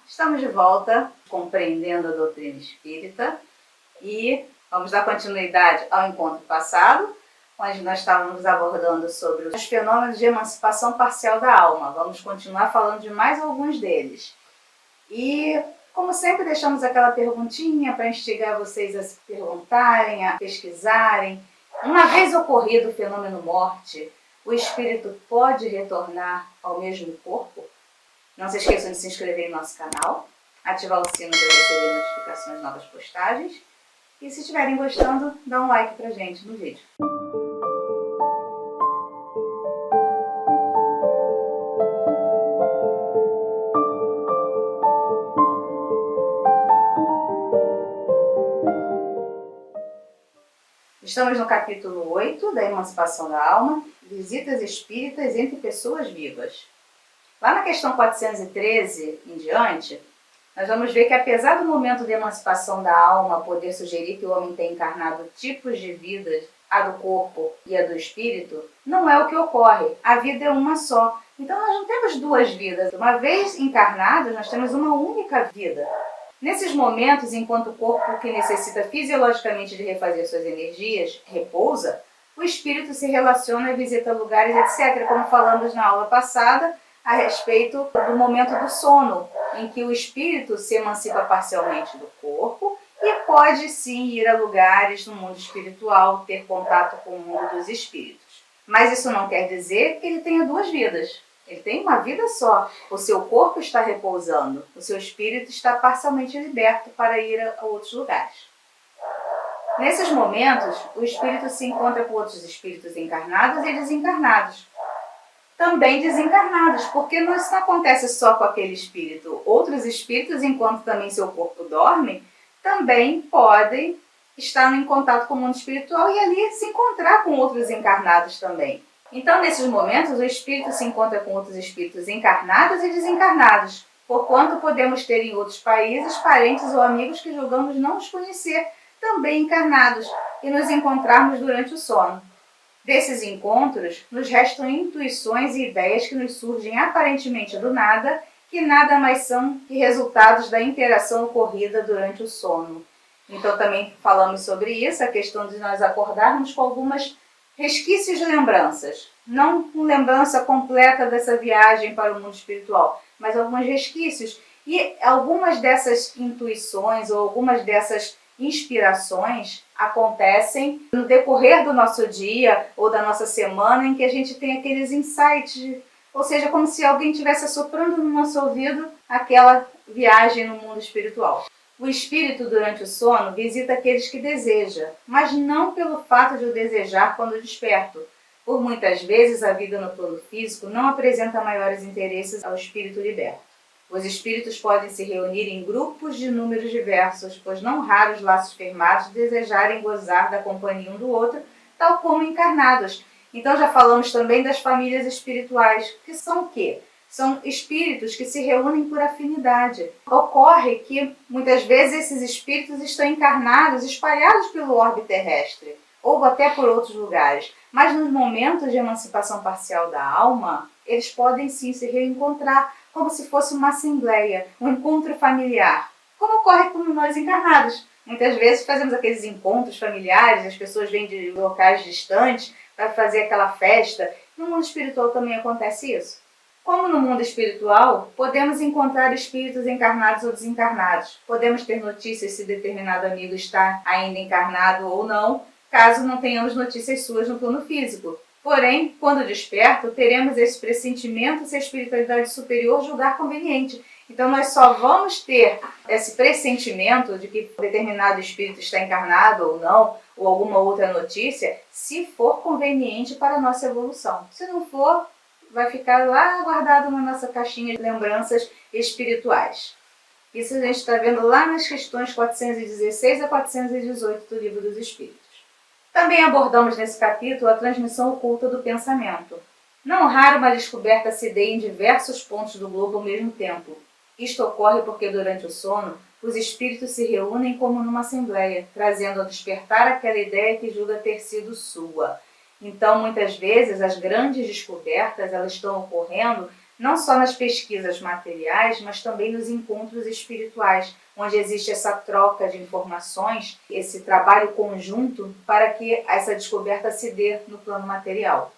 Estamos de volta, compreendendo a doutrina espírita, e vamos dar continuidade ao encontro passado, onde nós estávamos abordando sobre os fenômenos de emancipação parcial da alma. Vamos continuar falando de mais alguns deles. E, como sempre, deixamos aquela perguntinha para instigar vocês a se perguntarem, a pesquisarem. Uma vez ocorrido o fenômeno morte, o espírito pode retornar ao mesmo corpo? Não se esqueçam de se inscrever no nosso canal, ativar o sino para receber notificações de novas postagens e, se estiverem gostando, dá um like pra gente no vídeo. Estamos no capítulo 8 da Emancipação da Alma, visitas espíritas entre pessoas vivas. Lá na questão 413 em diante, nós vamos ver que apesar do momento de emancipação da alma poder sugerir que o homem tem encarnado tipos de vidas, a do corpo e a do espírito, não é o que ocorre. A vida é uma só. Então nós não temos duas vidas. Uma vez encarnados, nós temos uma única vida. Nesses momentos, enquanto o corpo que necessita fisiologicamente de refazer suas energias repousa, o espírito se relaciona e visita lugares, etc., como falamos na aula passada, a respeito do momento do sono, em que o espírito se emancipa parcialmente do corpo e pode sim ir a lugares no mundo espiritual, ter contato com o mundo dos espíritos. Mas isso não quer dizer que ele tenha duas vidas. Ele tem uma vida só. O seu corpo está repousando, o seu espírito está parcialmente liberto para ir a outros lugares. Nesses momentos, o espírito se encontra com outros espíritos encarnados e desencarnados. Também desencarnados, porque não isso acontece só com aquele espírito. Outros espíritos, enquanto também seu corpo dorme, também podem estar em contato com o mundo espiritual e ali se encontrar com outros encarnados também. Então, nesses momentos, o espírito se encontra com outros espíritos encarnados e desencarnados, porquanto podemos ter em outros países parentes ou amigos que julgamos não os conhecer, também encarnados, e nos encontrarmos durante o sono. Desses encontros, nos restam intuições e ideias que nos surgem aparentemente do nada, que nada mais são que resultados da interação ocorrida durante o sono. Então também falamos sobre isso, a questão de nós acordarmos com algumas resquícios de lembranças. Não com lembrança completa dessa viagem para o mundo espiritual, mas alguns resquícios. E algumas dessas intuições ou algumas dessas inspirações acontecem no decorrer do nosso dia ou da nossa semana, em que a gente tem aqueles insights, ou seja, como se alguém estivesse assoprando no nosso ouvido aquela viagem no mundo espiritual. O espírito, durante o sono, visita aqueles que deseja, mas não pelo fato de o desejar quando desperto. Por muitas vezes, a vida no plano físico não apresenta maiores interesses ao espírito liberto. Os espíritos podem se reunir em grupos de números diversos, pois não raros laços firmados desejarem gozar da companhia um do outro, tal como encarnados. Então já falamos também das famílias espirituais, que são o quê? São espíritos que se reúnem por afinidade. Ocorre que muitas vezes esses espíritos estão encarnados, espalhados pelo orbe terrestre, ou até por outros lugares. Mas nos momentos de emancipação parcial da alma, eles podem sim se reencontrar, como se fosse uma assembleia, um encontro familiar, como ocorre com nós encarnados. Muitas vezes fazemos aqueles encontros familiares, as pessoas vêm de locais distantes para fazer aquela festa. No mundo espiritual também acontece isso. Como no mundo espiritual, podemos encontrar espíritos encarnados ou desencarnados. Podemos ter notícias se determinado amigo está ainda encarnado ou não, caso não tenhamos notícias suas no plano físico. Porém, quando desperto, teremos esse pressentimento se a espiritualidade superior julgar conveniente. Então, nós só vamos ter esse pressentimento de que determinado espírito está encarnado ou não, ou alguma outra notícia, se for conveniente para a nossa evolução. Se não for, vai ficar lá guardado na nossa caixinha de lembranças espirituais. Isso a gente está vendo lá nas questões 416 a 418 do Livro dos Espíritos. Também abordamos nesse capítulo a transmissão oculta do pensamento. Não raro uma descoberta se dê em diversos pontos do globo ao mesmo tempo. Isto ocorre porque durante o sono, os espíritos se reúnem como numa assembleia, trazendo ao despertar aquela ideia que julga ter sido sua. Então, muitas vezes, as grandes descobertas elas estão ocorrendo não só nas pesquisas materiais, mas também nos encontros espirituais, onde existe essa troca de informações, esse trabalho conjunto para que essa descoberta se dê no plano material.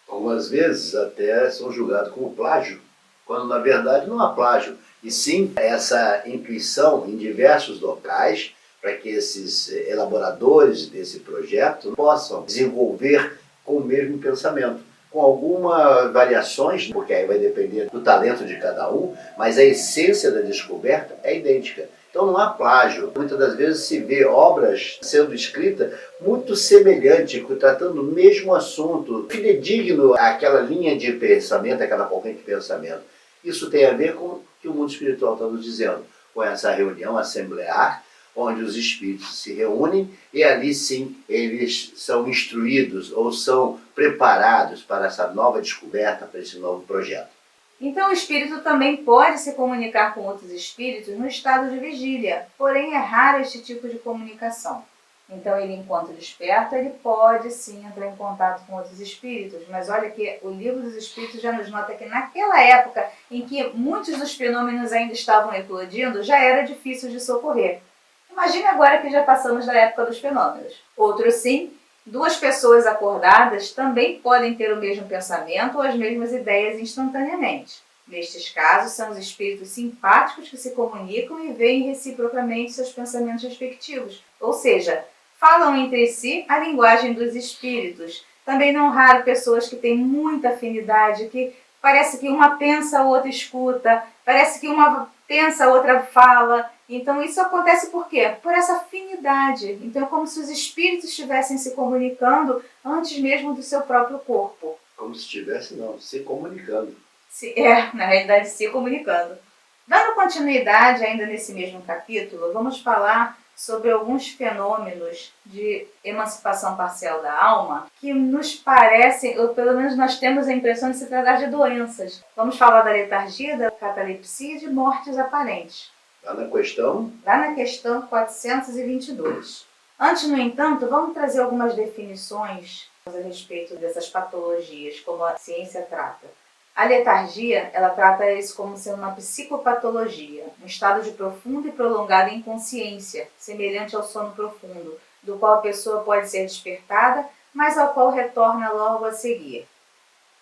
Algumas vezes até são julgados como plágio, quando na verdade não há plágio, e sim essa intuição em diversos locais para que esses elaboradores desse projeto possam desenvolver com o mesmo pensamento, com algumas variações, porque aí vai depender do talento de cada um, mas a essência da descoberta é idêntica. Então não há plágio. Muitas das vezes se vê obras sendo escritas muito semelhantes, tratando o mesmo assunto, fidedigno àquela linha de pensamento, àquela corrente de pensamento. Isso tem a ver com o que o mundo espiritual está nos dizendo, com essa reunião assemblear, onde os espíritos se reúnem e ali sim eles são instruídos ou são preparados para essa nova descoberta, para esse novo projeto. Então o espírito também pode se comunicar com outros espíritos no estado de vigília, porém é raro este tipo de comunicação. Então ele, enquanto desperta, ele pode sim entrar em contato com outros espíritos, mas olha que o Livro dos Espíritos já nos nota que naquela época em que muitos dos fenômenos ainda estavam eclodindo, já era difícil de socorrer. Imagine agora que já passamos da época dos fenômenos. Outro sim, duas pessoas acordadas também podem ter o mesmo pensamento ou as mesmas ideias instantaneamente. Nestes casos, são os espíritos simpáticos que se comunicam e veem reciprocamente seus pensamentos respectivos, ou seja, falam entre si a linguagem dos espíritos. Também não raro pessoas que têm muita afinidade, que parece que uma pensa, a outra escuta, parece que uma pensa, a outra fala. Então isso acontece por quê? Por essa afinidade. Então é como se os espíritos estivessem se comunicando antes mesmo do seu próprio corpo. Como se estivesse, não, se comunicando. Na realidade, se comunicando. Dando continuidade ainda nesse mesmo capítulo, vamos falar sobre alguns fenômenos de emancipação parcial da alma que nos parecem, ou pelo menos nós temos a impressão de se tratar de doenças. Vamos falar da letargia, da catalepsia e de mortes aparentes. Lá na questão 422. Antes, no entanto, vamos trazer algumas definições a respeito dessas patologias, como a ciência trata. A letargia, ela trata isso como sendo uma psicopatologia, um estado de profunda e prolongada inconsciência, semelhante ao sono profundo, do qual a pessoa pode ser despertada, mas ao qual retorna logo a seguir.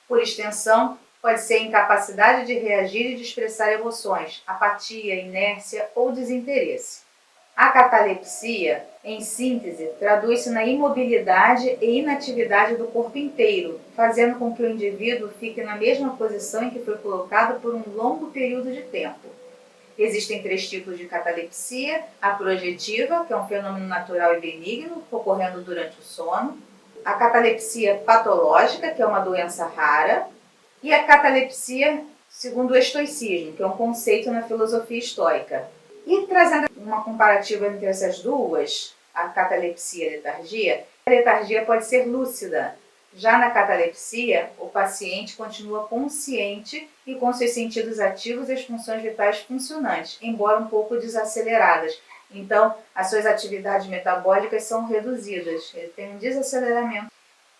Por extensão, pode ser incapacidade de reagir e de expressar emoções, apatia, inércia ou desinteresse. A catalepsia, em síntese, traduz-se na imobilidade e inatividade do corpo inteiro, fazendo com que o indivíduo fique na mesma posição em que foi colocado por um longo período de tempo. Existem 3 tipos de catalepsia: a projetiva, que é um fenômeno natural e benigno, ocorrendo durante o sono; a catalepsia patológica, que é uma doença rara; e a catalepsia segundo o estoicismo, que é um conceito na filosofia estoica. E trazendo uma comparativa entre essas duas, a catalepsia e a letargia pode ser lúcida. Já na catalepsia, o paciente continua consciente e com seus sentidos ativos e as funções vitais funcionantes, embora um pouco desaceleradas. Então, as suas atividades metabólicas são reduzidas, ele tem um desaceleramento.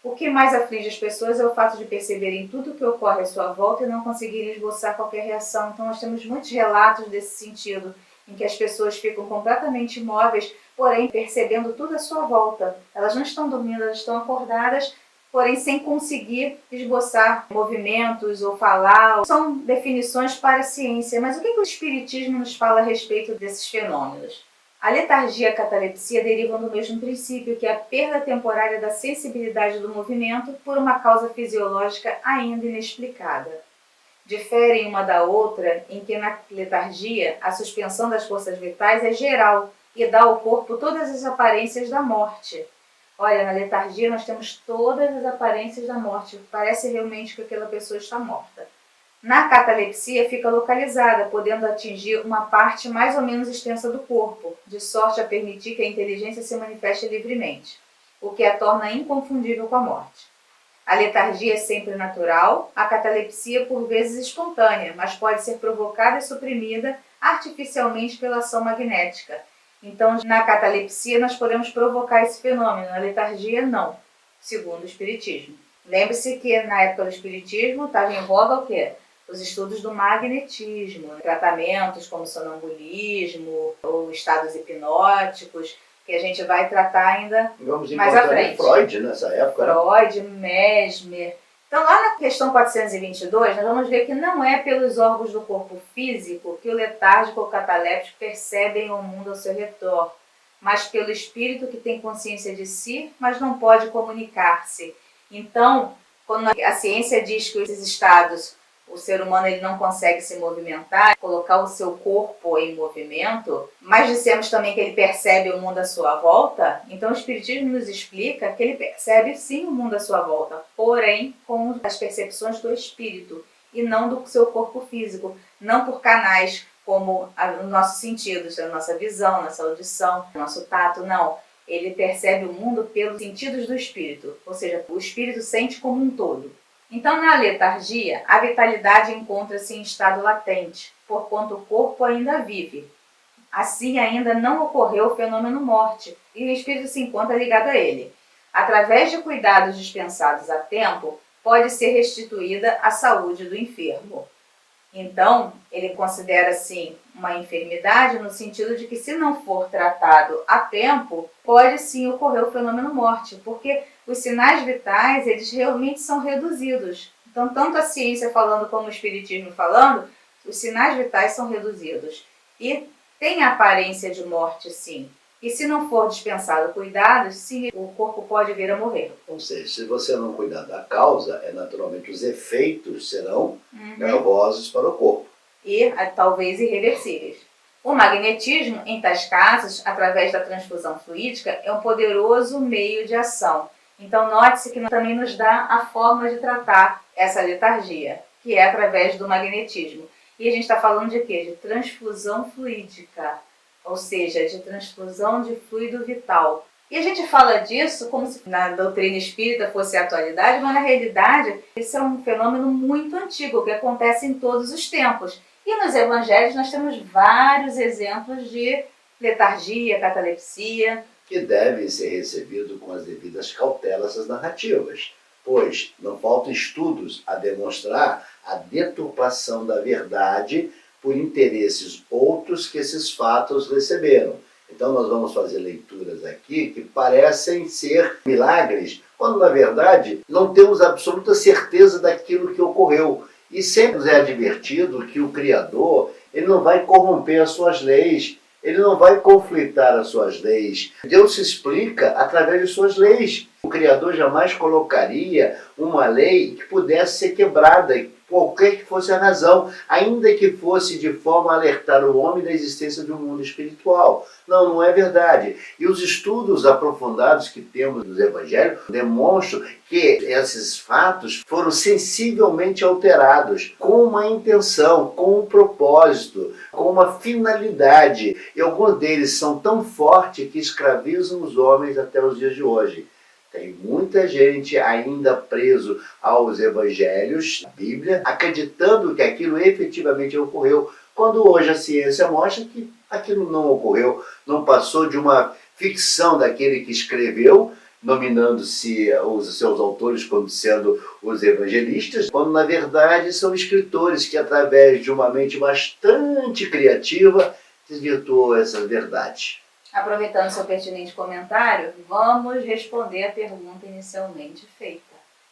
O que mais aflige as pessoas é o fato de perceberem tudo o que ocorre à sua volta e não conseguirem esboçar qualquer reação. Então, nós temos muitos relatos desse sentido, em que as pessoas ficam completamente imóveis, porém percebendo tudo à sua volta. Elas não estão dormindo, elas estão acordadas, porém sem conseguir esboçar movimentos ou falar. São definições para a ciência, mas o que o Espiritismo nos fala a respeito desses fenômenos? A letargia e a catalepsia derivam do mesmo princípio, que é a perda temporária da sensibilidade do movimento por uma causa fisiológica ainda inexplicada. Diferem uma da outra em que na letargia a suspensão das forças vitais é geral e dá ao corpo todas as aparências da morte. Olha, na letargia nós temos todas as aparências da morte, parece realmente que aquela pessoa está morta. Na catalepsia fica localizada, podendo atingir uma parte mais ou menos extensa do corpo, de sorte a permitir que a inteligência se manifeste livremente, o que a torna inconfundível com a morte. A letargia é sempre natural, a catalepsia por vezes espontânea, mas pode ser provocada e suprimida artificialmente pela ação magnética. Então, na catalepsia nós podemos provocar esse fenômeno, na letargia não, segundo o Espiritismo. Lembre-se que na época do Espiritismo estava em voga o quê? os estudos do magnetismo, tratamentos como sonambulismo ou estados hipnóticos, que a gente vai tratar ainda mais à frente. Freud nessa época. Freud, Mesmer. Então, lá na questão 422, nós vamos ver que não é pelos órgãos do corpo físico que o letárgico ou cataléptico percebem o mundo ao seu redor, mas pelo espírito que tem consciência de si, mas não pode comunicar-se. Então, quando a ciência diz que esses estados, o ser humano ele não consegue se movimentar, colocar o seu corpo em movimento, mas dissemos também que ele percebe o mundo à sua volta, então o Espiritismo nos explica que ele percebe sim o mundo à sua volta, porém com as percepções do espírito e não do seu corpo físico, não por canais como os nossos sentidos, a nossa visão, nossa audição, nosso tato, não. Ele percebe o mundo pelos sentidos do espírito, ou seja, o espírito sente como um todo. Então, na letargia, a vitalidade encontra-se em estado latente, porquanto o corpo ainda vive. Assim, ainda não ocorreu o fenômeno morte, e o espírito se encontra ligado a ele. Através de cuidados dispensados a tempo, pode ser restituída a saúde do enfermo. Então, ele considera, assim, uma enfermidade no sentido de que, se não for tratado a tempo, pode sim ocorrer o fenômeno morte, porque os sinais vitais, eles realmente são reduzidos. Então, tanto a ciência falando como o espiritismo falando, os sinais vitais são reduzidos. E tem a aparência de morte, sim. E se não for dispensado cuidados, sim, o corpo pode vir a morrer. Ou seja, se você não cuidar da causa, naturalmente os efeitos serão gravosos para o corpo. E talvez irreversíveis. O magnetismo, em tais casos, através da transfusão fluídica, é um poderoso meio de ação. Então, note-se que também nos dá a forma de tratar essa letargia, que é através do magnetismo. E a gente está falando de quê? De transfusão fluídica, ou seja, de transfusão de fluido vital. E a gente fala disso como se na doutrina espírita fosse a atualidade, mas na realidade isso é um fenômeno muito antigo, que acontece em todos os tempos. E nos evangelhos nós temos vários exemplos de letargia, catalepsia, que devem ser recebidos com as devidas cautelas essas narrativas, pois não faltam estudos a demonstrar a deturpação da verdade por interesses outros que esses fatos receberam. Então nós vamos fazer leituras aqui que parecem ser milagres, quando na verdade não temos absoluta certeza daquilo que ocorreu. E sempre nos é advertido que o Criador ele não vai corromper as suas leis, ele não vai conflitar as suas leis. Deus se explica através de suas leis. O Criador jamais colocaria uma lei que pudesse ser quebrada, qualquer que fosse a razão, ainda que fosse de forma a alertar o homem da existência de um mundo espiritual. Não, não é verdade. E os estudos aprofundados que temos nos evangelhos demonstram que esses fatos foram sensivelmente alterados com uma intenção, com um propósito, com uma finalidade. E alguns deles são tão fortes que escravizam os homens até os dias de hoje. Tem muita gente ainda preso aos evangelhos, à Bíblia, acreditando que aquilo efetivamente ocorreu, quando hoje a ciência mostra que aquilo não ocorreu, não passou de uma ficção daquele que escreveu, nominando-se os seus autores como sendo os evangelistas, quando na verdade são escritores que, através de uma mente bastante criativa, desvirtuou essa verdade. Aproveitando seu pertinente comentário, vamos responder a pergunta inicialmente feita.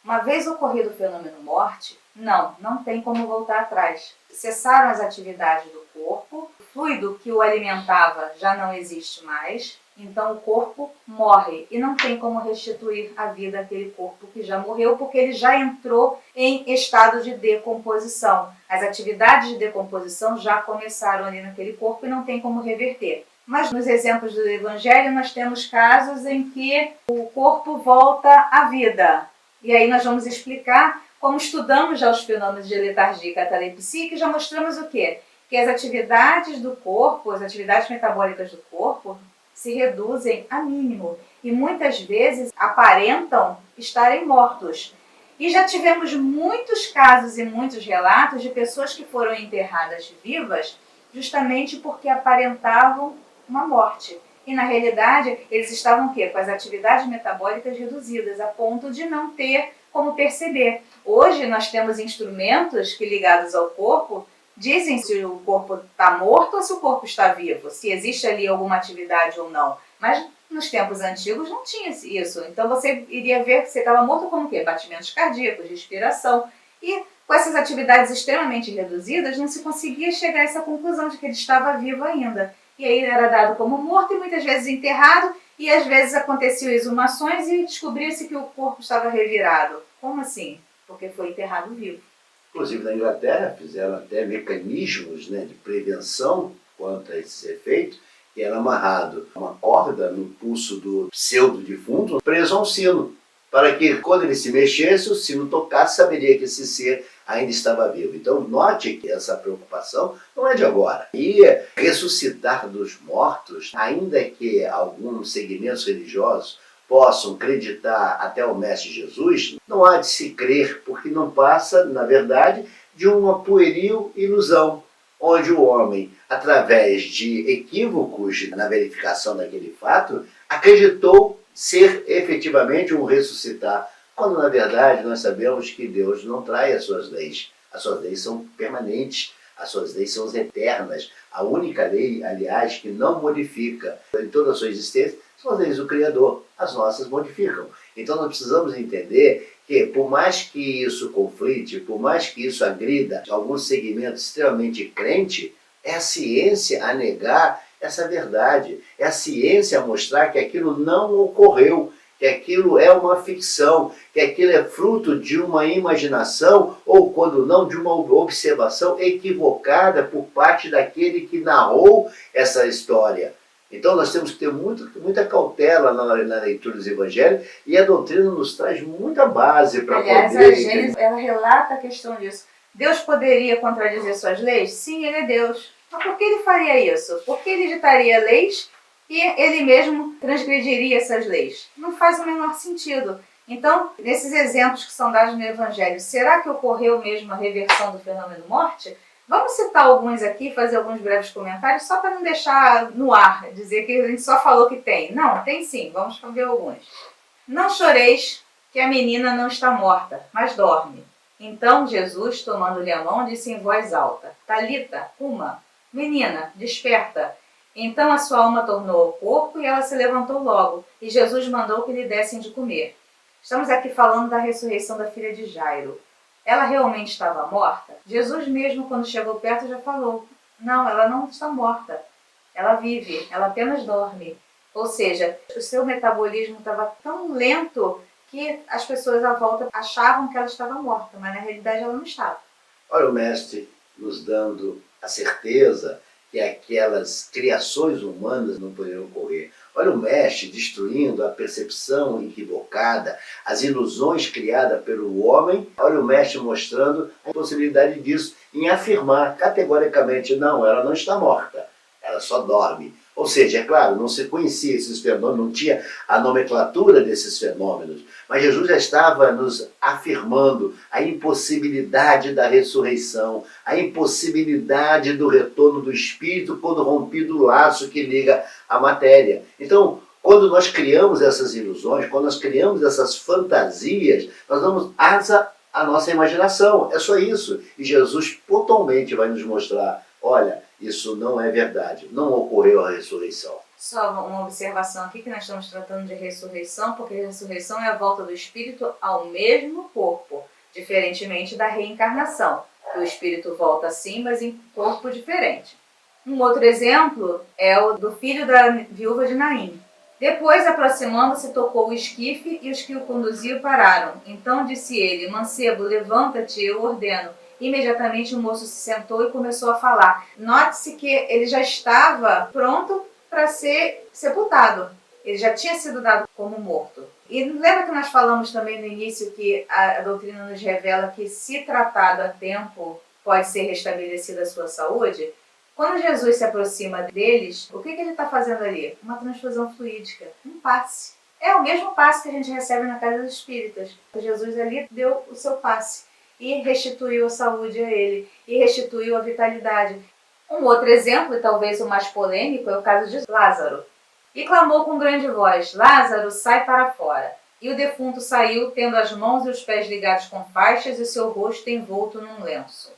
Uma vez ocorrido o fenômeno morte, não tem como voltar atrás. Cessaram as atividades do corpo, o fluido que o alimentava já não existe mais, então o corpo morre e não tem como restituir a vida àquele corpo que já morreu, porque ele já entrou em estado de decomposição. As atividades de decomposição já começaram ali naquele corpo e não tem como reverter. Mas nos exemplos do Evangelho nós temos casos em que o corpo volta à vida. E aí nós vamos explicar, como estudamos já os fenômenos de letargia e catalepsia, que já mostramos o quê? Que as atividades do corpo, as atividades metabólicas do corpo, se reduzem a mínimo. E muitas vezes aparentam estarem mortos. E já tivemos muitos casos e muitos relatos de pessoas que foram enterradas vivas justamente porque aparentavam uma morte. E na realidade eles estavam o quê? Com as atividades metabólicas reduzidas, a ponto de não ter como perceber. Hoje nós temos instrumentos que ligados ao corpo dizem se o corpo está morto ou se o corpo está vivo, se existe ali alguma atividade ou não. Mas nos tempos antigos não tinha isso. Então você iria ver que você estava morto como o quê? Batimentos cardíacos, respiração. E com essas atividades extremamente reduzidas não se conseguia chegar a essa conclusão de que ele estava vivo ainda. E aí ele era dado como morto e muitas vezes enterrado, e às vezes aconteciam exumações e descobria-se que o corpo estava revirado. Como assim? Porque foi enterrado vivo. Inclusive na Inglaterra fizeram até mecanismos, né, de prevenção contra esse efeito, que era amarrado uma corda no pulso do pseudo-defunto, preso a um sino, para que quando ele se mexesse, o sino tocasse, saberia que esse ser ainda estava vivo. Então note que essa preocupação não é de agora. E ressuscitar dos mortos, ainda que alguns segmentos religiosos possam acreditar até o Mestre Jesus, não há de se crer, porque não passa, na verdade, de uma pueril ilusão, onde o homem, através de equívocos na verificação daquele fato, acreditou ser efetivamente um ressuscitar, quando na verdade nós sabemos que Deus não trai as suas leis. As suas leis são permanentes, as suas leis são eternas. A única lei, aliás, que não modifica em toda a sua existência são as leis do Criador. As nossas modificam. Então nós precisamos entender que, por mais que isso conflite, por mais que isso agrida alguns segmentos extremamente crentes, é a ciência a negar essa verdade. É a ciência a mostrar que aquilo não ocorreu, que aquilo é uma ficção, que aquilo é fruto de uma imaginação ou, quando não, de uma observação equivocada por parte daquele que narrou essa história. Então nós temos que ter muita cautela na leitura dos evangelhos, e a doutrina nos traz muita base para poder... Aliás, a Gênesis, ela relata a questão disso. Deus poderia contradizer suas leis? Sim, ele é Deus. Mas por que ele faria isso? Por que ele ditaria leis e ele mesmo transgrediria essas leis? Não faz o menor sentido. Então, nesses exemplos que são dados no Evangelho, será que ocorreu mesmo a reversão do fenômeno morte? Vamos citar alguns aqui, fazer alguns breves comentários, só para não deixar no ar, dizer que a gente só falou que tem. Não, tem sim, vamos ver alguns. Não choreis, que a menina não está morta, mas dorme. Então Jesus, tomando-lhe a mão, disse em voz alta: Talita, cuma, menina, desperta. Então a sua alma tornou ao corpo e ela se levantou logo, e Jesus mandou que lhe dessem de comer. Estamos aqui falando da ressurreição da filha de Jairo. Ela realmente estava morta? Jesus mesmo, quando chegou perto, já falou: não, ela não está morta. Ela vive, ela apenas dorme. Ou seja, o seu metabolismo estava tão lento que as pessoas à volta achavam que ela estava morta, mas na realidade ela não estava. Olha o Mestre nos dando a certeza que aquelas criações humanas não poderiam ocorrer. Olha o Mestre destruindo a percepção equivocada, as ilusões criadas pelo homem. Olha o Mestre mostrando a possibilidade disso, em afirmar categoricamente: não, ela não está morta, ela só dorme. Ou seja, é claro, não se conhecia esses fenômenos, não tinha a nomenclatura desses fenômenos, mas Jesus já estava nos afirmando a impossibilidade da ressurreição, a impossibilidade do retorno do Espírito quando rompido o laço que liga a matéria. Então, quando nós criamos essas ilusões, quando nós criamos essas fantasias, nós damos asa à nossa imaginação. É só isso. E Jesus pontualmente vai nos mostrar: olha, isso não é verdade, não ocorreu a ressurreição. Só uma observação aqui, que nós estamos tratando de ressurreição, porque a ressurreição é a volta do Espírito ao mesmo corpo, diferentemente da reencarnação. O Espírito volta sim, mas em corpo diferente. Um outro exemplo é o do filho da viúva de Naim. Depois, aproximando-se, tocou o esquife e os que o conduziam pararam. Então disse ele: mancebo, levanta-te, eu ordeno. Imediatamente o moço se sentou e começou a falar. Note-se que ele já estava pronto para ser sepultado. Ele já tinha sido dado como morto. E lembra que nós falamos também no início que a doutrina nos revela que, se tratado a tempo, pode ser restabelecida a sua saúde? Quando Jesus se aproxima deles, o que ele está fazendo ali? Uma transfusão fluídica, um passe. É o mesmo passe que a gente recebe na casa dos espíritas. Jesus ali deu o seu passe e restituiu a saúde a ele, e restituiu a vitalidade. Um outro exemplo, e talvez o mais polêmico, é o caso de Lázaro. E clamou com grande voz: Lázaro, sai para fora. E o defunto saiu, tendo as mãos e os pés ligados com faixas e o seu rosto envolto num lenço.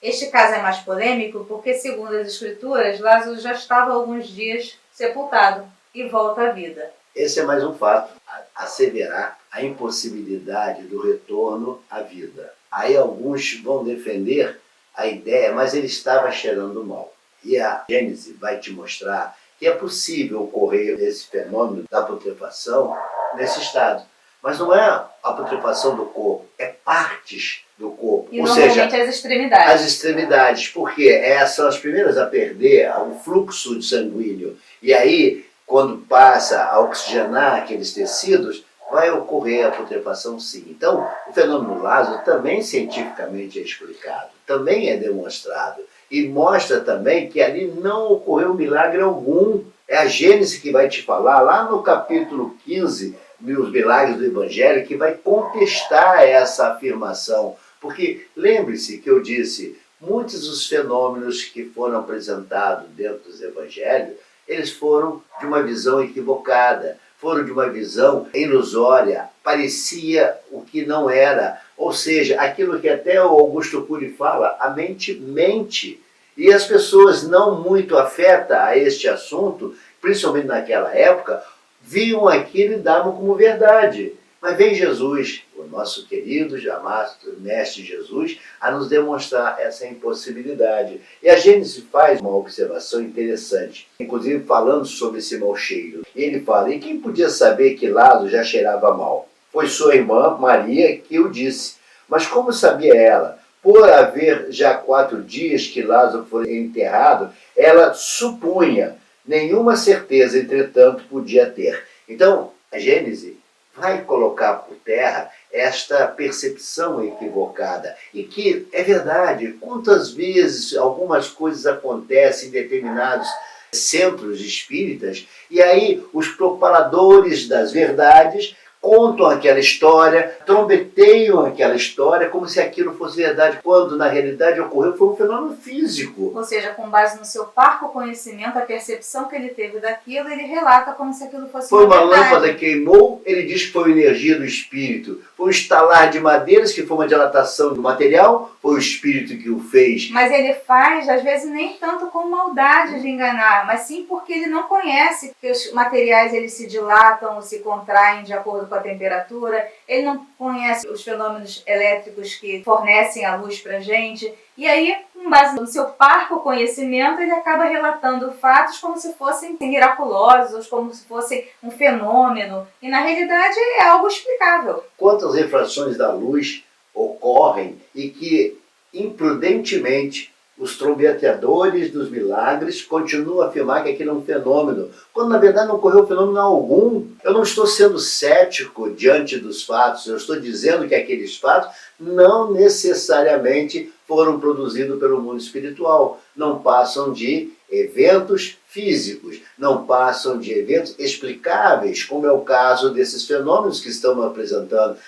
Este caso é mais polêmico porque, segundo as Escrituras, Lázaro já estava há alguns dias sepultado e volta à vida. Esse é mais um fato a asseverar a impossibilidade do retorno à vida. Aí alguns vão defender a ideia, mas ele estava cheirando mal. E a Gênesis vai te mostrar que é possível ocorrer esse fenômeno da putrefação nesse estado. Mas não é a putrefação do corpo, é partes do corpo. E ou normalmente seja, as extremidades. As extremidades, porque essas são as primeiras a perder o fluxo sanguíneo. E aí, quando passa a oxigenar aqueles tecidos, vai ocorrer a putrefação sim. Então, o fenômeno Lázaro também cientificamente é explicado, também é demonstrado. E mostra também que ali não ocorreu milagre algum. É a Gênesis que vai te falar, lá no capítulo 15, dos milagres do Evangelho, que vai contestar essa afirmação. Porque lembre-se que eu disse, muitos dos fenômenos que foram apresentados dentro dos Evangelhos, eles foram de uma visão equivocada, foram de uma visão ilusória, parecia o que não era. Ou seja, aquilo que até o Augusto Cury fala, a mente mente. E as pessoas não muito afetas a este assunto, principalmente naquela época, viam aquilo e davam como verdade. Mas vem Jesus, o nosso querido, amado Mestre Jesus, a nos demonstrar essa impossibilidade. E a Gênesis faz uma observação interessante, inclusive falando sobre esse mau cheiro. E ele fala, e quem podia saber que Lázaro já cheirava mal? Foi sua irmã Maria que o disse. Mas como sabia ela? Por haver já 4 dias que Lázaro foi enterrado, ela supunha, nenhuma certeza, entretanto, podia ter. Então, a Gênesis vai colocar por terra esta percepção equivocada. E que é verdade, quantas vezes algumas coisas acontecem em determinados centros espíritas, e aí os propagadores das verdades contam aquela história, trombeteiam aquela história como se aquilo fosse verdade, quando na realidade ocorreu foi um fenômeno físico. Ou seja, com base no seu parco conhecimento, a percepção que ele teve daquilo, ele relata como se aquilo fosse Foi uma verdade. lâmpada que queimou, ele diz que foi energia do espírito. Foi um estalar de madeiras, que foi uma dilatação do material, foi o espírito que o fez. Mas ele faz, às vezes, nem tanto com maldade de enganar, mas sim porque ele não conhece que os materiais eles se dilatam ou se contraem de acordo com a temperatura, ele não conhece os fenômenos elétricos que fornecem a luz para a gente, e aí, com base no seu parco conhecimento, ele acaba relatando fatos como se fossem miraculosos, como se fossem um fenômeno, e na realidade é algo explicável. Quantas refrações da luz ocorrem e que, imprudentemente, os trombeteadores dos milagres continuam a afirmar que aquilo é um fenômeno, quando na verdade não ocorreu fenômeno algum. Eu não estou sendo cético diante dos fatos, eu estou dizendo que aqueles fatos não necessariamente foram produzidos pelo mundo espiritual, não passam de eventos físicos, não passam de eventos explicáveis, como é o caso desses fenômenos que estamos apresentando.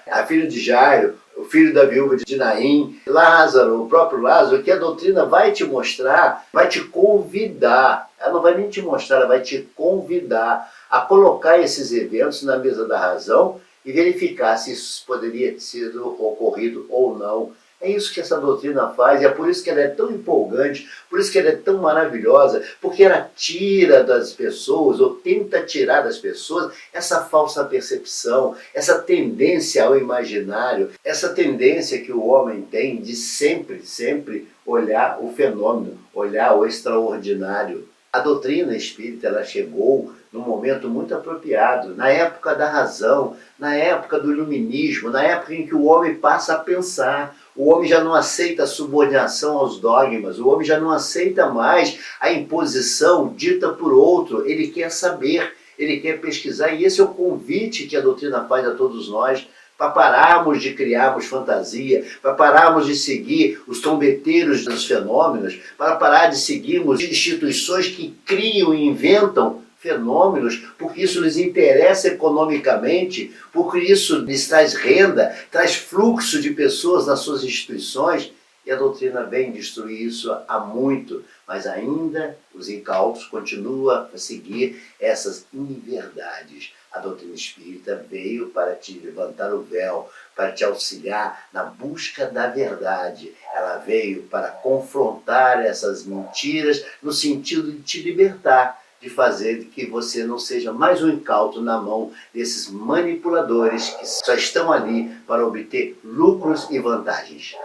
A filha de Jairo, o filho da viúva de Naim, Lázaro, o próprio Lázaro, que a doutrina vai te mostrar, vai te convidar, ela não vai nem te mostrar, ela vai te convidar a colocar esses eventos na mesa da razão e verificar se isso poderia ter sido ocorrido ou não. É isso que essa doutrina faz, e é por isso que ela é tão empolgante, por isso que ela é tão maravilhosa, porque ela tira das pessoas, ou tenta tirar das pessoas, essa falsa percepção, essa tendência ao imaginário, essa tendência que o homem tem de sempre, sempre olhar o fenômeno, olhar o extraordinário. A doutrina espírita ela chegou num momento muito apropriado, na época da razão, na época do iluminismo, na época em que o homem passa a pensar. O homem já não aceita a subordinação aos dogmas, o homem já não aceita mais a imposição dita por outro, ele quer saber, ele quer pesquisar, e esse é o convite que a doutrina faz a todos nós, para pararmos de criarmos fantasia, para pararmos de seguir os trombeteiros dos fenômenos, para parar de seguirmos instituições que criam e inventam fenômenos, porque isso lhes interessa economicamente, porque isso lhes traz renda, traz fluxo de pessoas nas suas instituições. E a doutrina vem destruir isso há muito, mas ainda os incautos continuam a seguir essas inverdades. A doutrina espírita veio para te levantar o véu, para te auxiliar na busca da verdade. Ela veio para confrontar essas mentiras no sentido de te libertar, de fazer que você não seja mais um incauto na mão desses manipuladores que só estão ali para obter lucros e vantagens.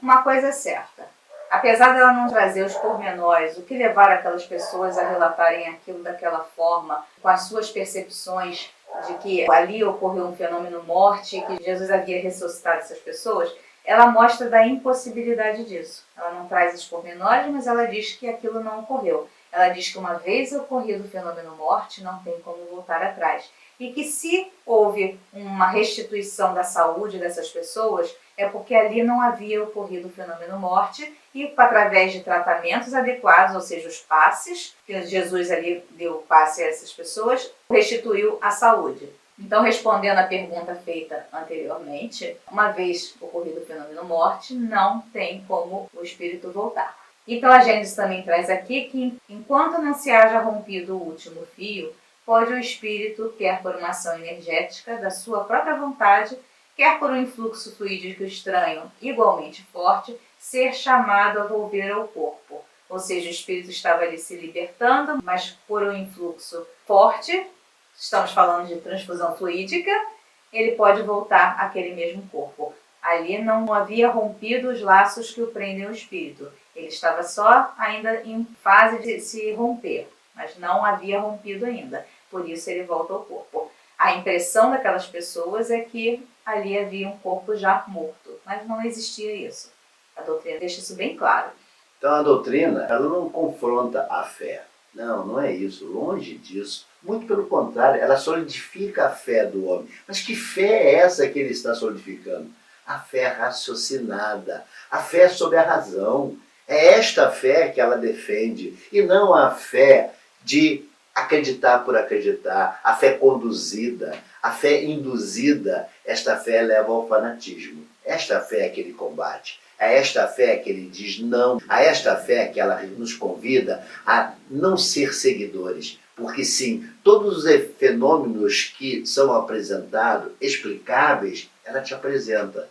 Uma coisa é certa, apesar dela não trazer os pormenores, o que levar aquelas pessoas a relatarem aquilo daquela forma, com as suas percepções de que ali ocorreu um fenômeno morte, que Jesus havia ressuscitado essas pessoas, ela mostra da impossibilidade disso. Ela não traz os pormenores, mas ela diz que aquilo não ocorreu. Ela diz que uma vez ocorrido o fenômeno morte, não tem como voltar atrás. E que se houve uma restituição da saúde dessas pessoas, é porque ali não havia ocorrido o fenômeno morte e através de tratamentos adequados, ou seja, os passes, que Jesus ali deu passe a essas pessoas, restituiu a saúde. Então, respondendo à pergunta feita anteriormente, uma vez ocorrido o fenômeno morte, não tem como o espírito voltar. Então, a Gênesis também traz aqui que, enquanto não se haja rompido o último fio, pode o espírito, quer por uma ação energética da sua própria vontade, quer por um influxo fluídico estranho igualmente forte, ser chamado a volver ao corpo. Ou seja, o espírito estava ali se libertando, mas por um influxo forte, estamos falando de transfusão fluídica, ele pode voltar àquele mesmo corpo. Ali não havia rompido os laços que o prendem ao espírito. Ele estava só ainda em fase de se romper, mas não havia rompido ainda. Por isso ele volta ao corpo. A impressão daquelas pessoas é que ali havia um corpo já morto, mas não existia isso. A doutrina deixa isso bem claro. Então a doutrina, ela não confronta a fé. Não, não é isso. Longe disso. Muito pelo contrário, ela solidifica a fé do homem. Mas que fé é essa que ele está solidificando? A fé raciocinada, a fé sob a razão. É esta fé que ela defende, e não a fé de acreditar por acreditar, a fé conduzida, a fé induzida. Esta fé leva ao fanatismo. Esta fé que ele combate. É esta fé que ele diz não. A esta fé que ela nos convida a não ser seguidores. Porque sim, todos os fenômenos que são apresentados, explicáveis, ela te apresenta.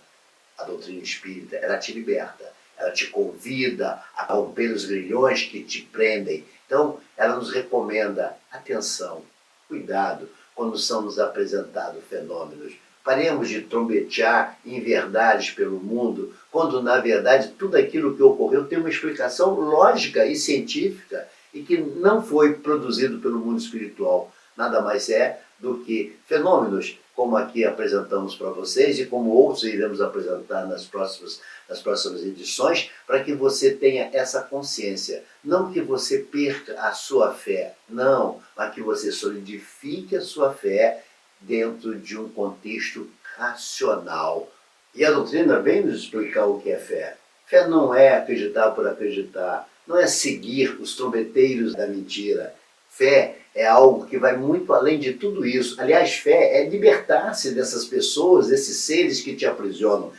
A doutrina espírita, ela te liberta. Ela te convida a romper os grilhões que te prendem. Então, ela nos recomenda atenção, cuidado, quando são nos apresentados fenômenos. Paremos de trombetear inverdades pelo mundo, quando, na verdade, tudo aquilo que ocorreu tem uma explicação lógica e científica e que não foi produzido pelo mundo espiritual. Nada mais é do que fenômenos, como aqui apresentamos para vocês e como outros iremos apresentar nas próximas edições, para que você tenha essa consciência. Não que você perca a sua fé, não, mas que você solidifique a sua fé dentro de um contexto racional. E a doutrina vem nos explicar o que é fé. Fé não é acreditar por acreditar, não é seguir os trombeteiros da mentira. Fé é algo que vai muito além de tudo isso. Aliás, fé é libertar-se dessas pessoas, desses seres que te aprisionam.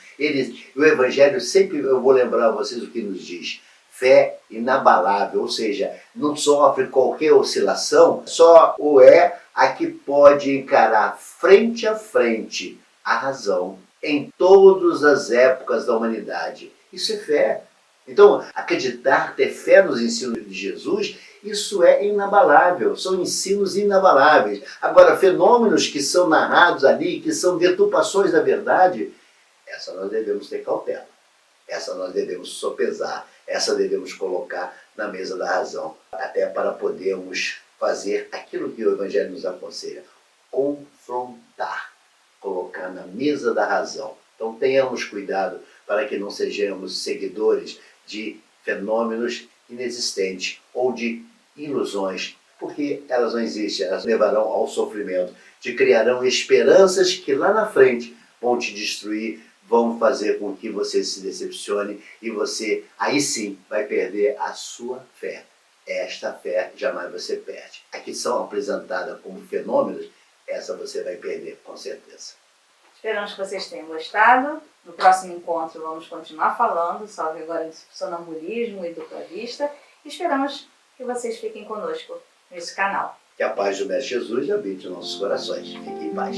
O Evangelho sempre, eu vou lembrar a vocês o que nos diz. Fé inabalável, ou seja, não sofre qualquer oscilação, só o é a que pode encarar frente a frente a razão em todas as épocas da humanidade. Isso é fé. Então, acreditar, ter fé nos ensinos de Jesus, isso é inabalável, são ensinos inabaláveis. Agora, fenômenos que são narrados ali, que são deturpações da verdade, essa nós devemos ter cautela, essa nós devemos sopesar, essa devemos colocar na mesa da razão, até para podermos fazer aquilo que o Evangelho nos aconselha, confrontar, colocar na mesa da razão. Então tenhamos cuidado para que não sejamos seguidores de fenômenos inexistentes ou de ilusões, porque elas não existem, elas levarão ao sofrimento, te criarão esperanças que lá na frente vão te destruir, vão fazer com que você se decepcione e você aí sim vai perder a sua fé. Esta fé jamais você perde. A que são apresentadas como fenômenos, essa você vai perder com certeza. Esperamos que vocês tenham gostado. No próximo encontro vamos continuar falando sobre agora de sonambulismo e dupla vista. Esperamos que vocês fiquem conosco nesse canal. Que a paz do Mestre Jesus habite em nossos corações. Fique em paz.